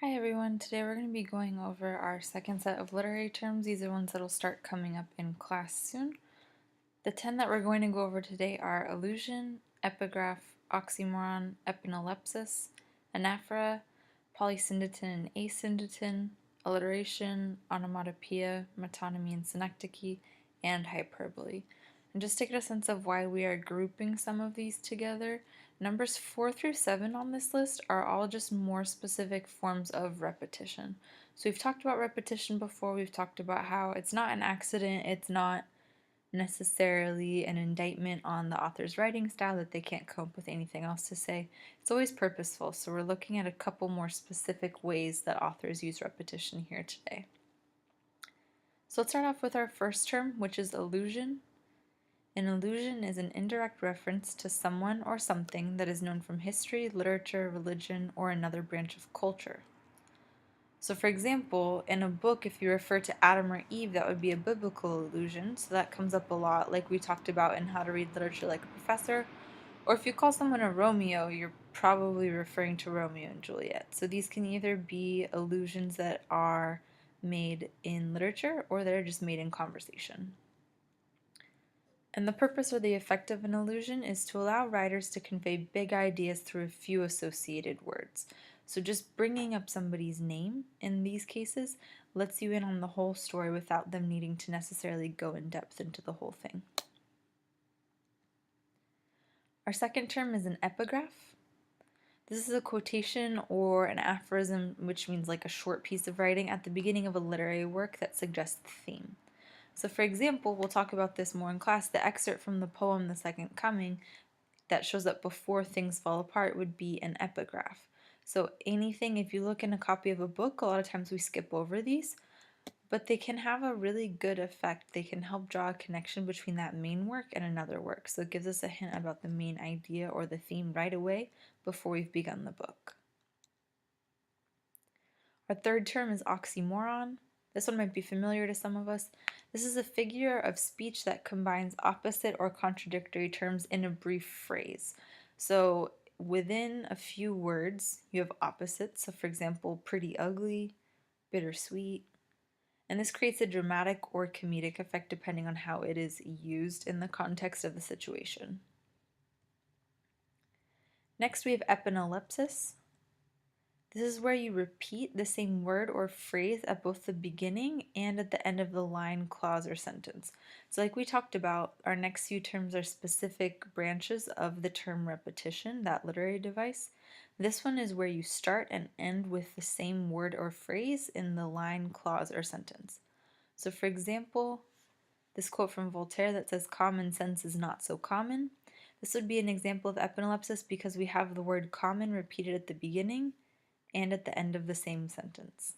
Hi everyone, today we're going to be going over our second set of literary terms. These are ones that will start coming up in class soon. The 10 that we're going to go over today are allusion, epigraph, oxymoron, epanalepsis, anaphora, polysyndeton and asyndeton, alliteration, onomatopoeia, metonymy and synecdoche, and hyperbole. And just to get a sense of why we are grouping some of these together, numbers 4 through 7 on this list are all just more specific forms of repetition. So we've talked about repetition before, we've talked about how it's not an accident, it's not necessarily an indictment on the author's writing style that they can't come up with anything else to say. It's always purposeful, so we're looking at a couple more specific ways that authors use repetition here today. So let's start off with our first term, which is allusion. An allusion is an indirect reference to someone or something that is known from history, literature, religion, or another branch of culture. So for example, in a book, if you refer to Adam or Eve, that would be a biblical allusion, so that comes up a lot, like we talked about in How to Read Literature Like a Professor. Or if you call someone a Romeo, you're probably referring to Romeo and Juliet. So these can either be allusions that are made in literature or that are just made in conversation. And the purpose or the effect of an allusion is to allow writers to convey big ideas through a few associated words. So just bringing up somebody's name in these cases lets you in on the whole story without them needing to necessarily go in depth into the whole thing. Our second term is an epigraph. This is a quotation or an aphorism, which means like a short piece of writing at the beginning of a literary work that suggests the theme. So for example, we'll talk about this more in class, the excerpt from the poem The Second Coming that shows up before things fall apart would be an epigraph. So anything, if you look in a copy of a book, a lot of times we skip over these, but they can have a really good effect. They can help draw a connection between that main work and another work. So it gives us a hint about the main idea or the theme right away before we've begun the book. Our third term is oxymoron. This one might be familiar to some of us. This is a figure of speech that combines opposite or contradictory terms in a brief phrase. So within a few words, you have opposites. So for example, pretty ugly, bittersweet. And this creates a dramatic or comedic effect depending on how it is used in the context of the situation. Next we have epanalepsis. This is where you repeat the same word or phrase at both the beginning and at the end of the line, clause, or sentence. So like we talked about, our next few terms are specific branches of the term repetition, that literary device. This one is where you start and end with the same word or phrase in the line, clause, or sentence. So for example, this quote from Voltaire that says, "Common sense is not so common." This would be an example of epanalepsis because we have the word common repeated at the beginning and at the end of the same sentence.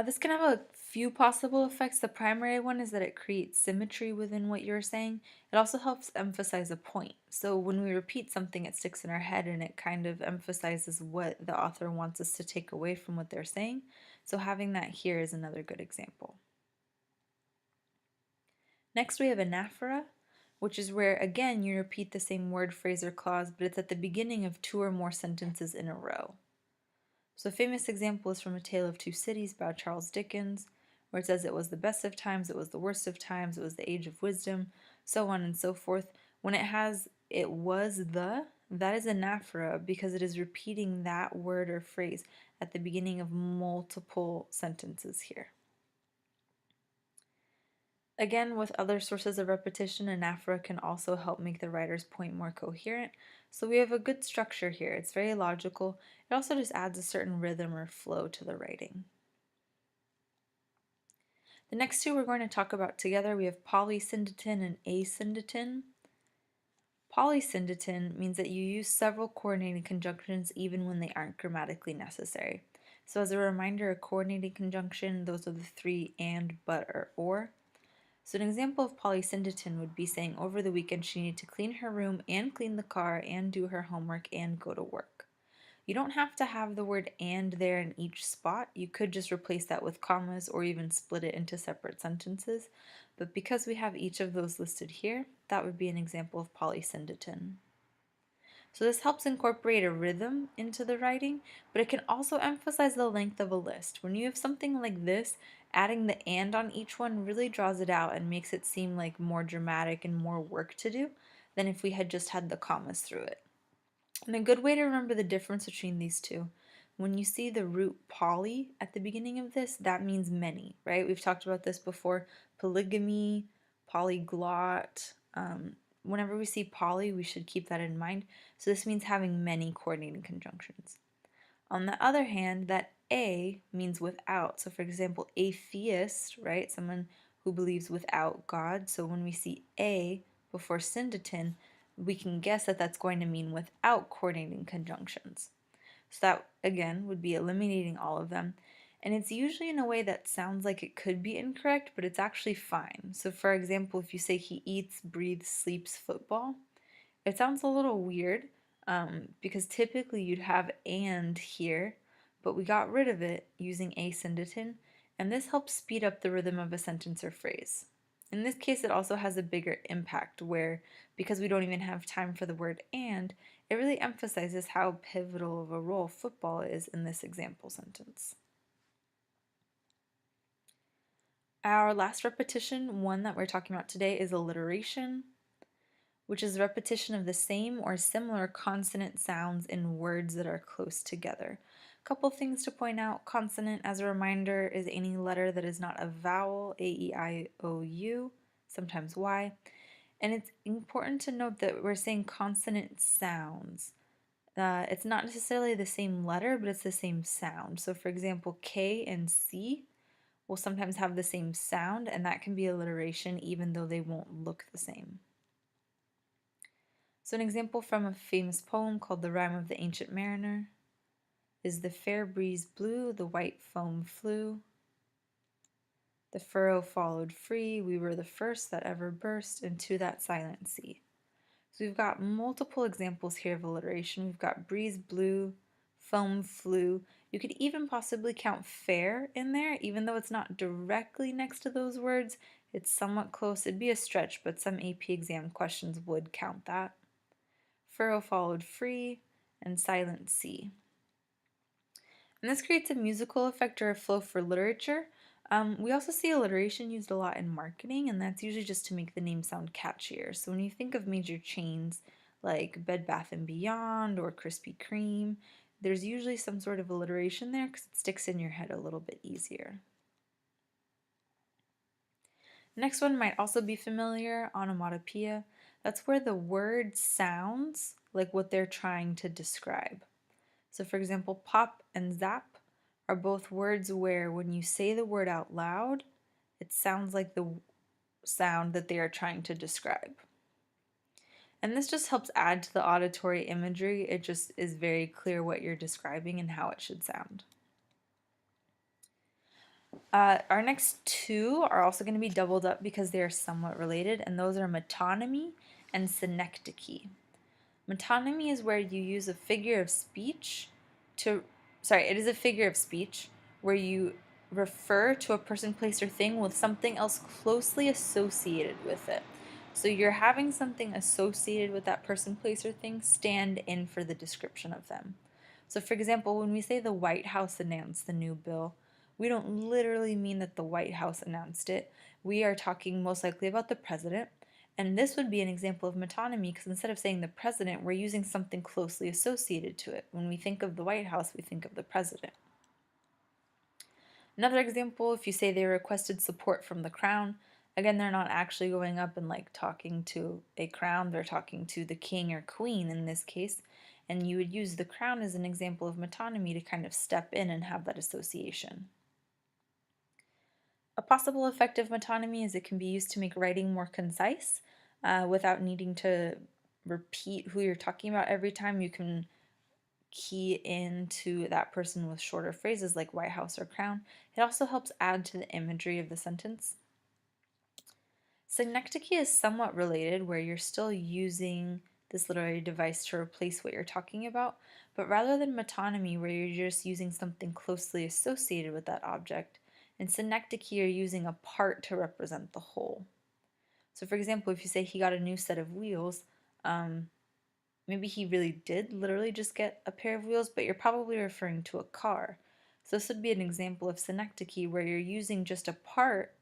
This can have a few possible effects. The primary one is that it creates symmetry within what you're saying. It also helps emphasize a point. So when we repeat something, it sticks in our head and it kind of emphasizes what the author wants us to take away from what they're saying. So having that here is another good example. Next we have anaphora, which is where, again, you repeat the same word, phrase, or clause, but it's at the beginning of two or more sentences in a row. So a famous example is from A Tale of Two Cities by Charles Dickens, where it says it was the best of times, it was the worst of times, it was the age of wisdom, so on and so forth. When it has it was the, that is anaphora because it is repeating that word or phrase at the beginning of multiple sentences here. Again, with other sources of repetition, anaphora can also help make the writer's point more coherent. So we have a good structure here. It's very logical. It also just adds a certain rhythm or flow to the writing. The next two we're going to talk about together, we have polysyndeton and asyndeton. Polysyndeton means that you use several coordinating conjunctions even when they aren't grammatically necessary. So as a reminder, a coordinating conjunction, those are the three and, but, or. So an example of polysyndeton would be saying over the weekend she needed to clean her room and clean the car and do her homework and go to work. You don't have to have the word and there in each spot. You could just replace that with commas or even split it into separate sentences. But because we have each of those listed here, that would be an example of polysyndeton. So this helps incorporate a rhythm into the writing, but it can also emphasize the length of a list. When you have something like this, adding the and on each one really draws it out and makes it seem like more dramatic and more work to do than if we had just had the commas through it. And a good way to remember the difference between these two, when you see the root poly at the beginning of this, that means many, right? We've talked about this before, polygamy, polyglot. Whenever we see poly, we should keep that in mind. So this means having many coordinating conjunctions. On the other hand, that a means without. So for example, atheist, right? Someone who believes without God. So when we see a before syndeton, we can guess that that's going to mean without coordinating conjunctions. So that, again, would be eliminating all of them. And it's usually in a way that sounds like it could be incorrect, but it's actually fine. So for example, if you say he eats, breathes, sleeps football, it sounds a little weird because typically you'd have and here, but we got rid of it using asyndeton, and this helps speed up the rhythm of a sentence or phrase. In this case, it also has a bigger impact where, because we don't even have time for the word and, it really emphasizes how pivotal of a role football is in this example sentence. Our last repetition, one that we're talking about today, is alliteration, which is the repetition of the same or similar consonant sounds in words that are close together. A couple things to point out. Consonant, as a reminder, is any letter that is not a vowel, A, E, I, O, U, sometimes Y. And it's important to note that we're saying consonant sounds. It's not necessarily the same letter, but it's the same sound. So for example, K and C will sometimes have the same sound, and that can be alliteration even though they won't look the same. So an example from a famous poem called The Rime of the Ancient Mariner is the fair breeze blew, the white foam flew, the furrow followed free, we were the first that ever burst into that silent sea. So we've got multiple examples here of alliteration. We've got breeze blew, foam flew. You could even possibly count fair in there, even though it's not directly next to those words. It's somewhat close. It'd be a stretch, but some AP exam questions would count that. Furrow followed free, and silent sea. And this creates a musical effect or a flow for literature. We also see alliteration used a lot in marketing, and that's usually just to make the name sound catchier. So when you think of major chains like Bed Bath & Beyond or Krispy Kreme, there's usually some sort of alliteration there because it sticks in your head a little bit easier. Next one might also be familiar, onomatopoeia. That's where the word sounds like what they're trying to describe. So for example, pop and zap are both words where when you say the word out loud, it sounds like the sound that they are trying to describe. And this just helps add to the auditory imagery. It just is very clear what you're describing and how it should sound. Our next two are also going to be doubled up because they are somewhat related, and those are metonymy and synecdoche. Metonymy is where you use a figure of speech it is a figure of speech where you refer to a person, place, or thing with something else closely associated with it. So you're having something associated with that person, place, or thing stand in for the description of them. So for example, when we say the White House announced the new bill, we don't literally mean that the White House announced it. We are talking most likely about the president. And this would be an example of metonymy because instead of saying the president, we're using something closely associated to it. When we think of the White House, we think of the president. Another example, if you say they requested support from the crown, again, they're not actually going up and like talking to a crown, they're talking to the king or queen in this case, and you would use the crown as an example of metonymy to kind of step in and have that association. A possible effect of metonymy is it can be used to make writing more concise without needing to repeat who you're talking about every time. You can key into that person with shorter phrases like White House or crown. It also helps add to the imagery of the sentence. Synecdoche is somewhat related, where you're still using this literary device to replace what you're talking about, but rather than metonymy, where you're just using something closely associated with that object, in synecdoche you're using a part to represent the whole. So for example, if you say he got a new set of wheels, Maybe he really did literally just get a pair of wheels, but you're probably referring to a car. So this would be an example of synecdoche where you're using just a part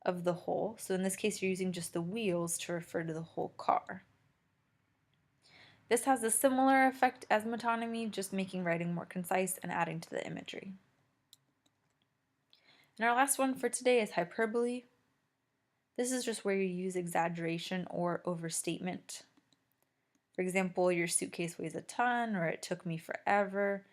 of the whole. So in this case, you're using just the wheels to refer to the whole car. This has a similar effect as metonymy, just making writing more concise and adding to the imagery. And our last one for today is hyperbole. This is just where you use exaggeration or overstatement. For example, your suitcase weighs a ton, or it took me forever.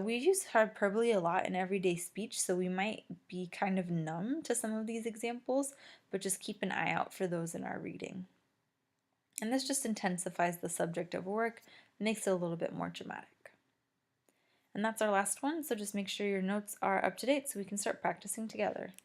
We use hyperbole a lot in everyday speech, so we might be kind of numb to some of these examples, but just keep an eye out for those in our reading. And this just intensifies the subject of work, makes it a little bit more dramatic. And that's our last one, so just make sure your notes are up to date so we can start practicing together.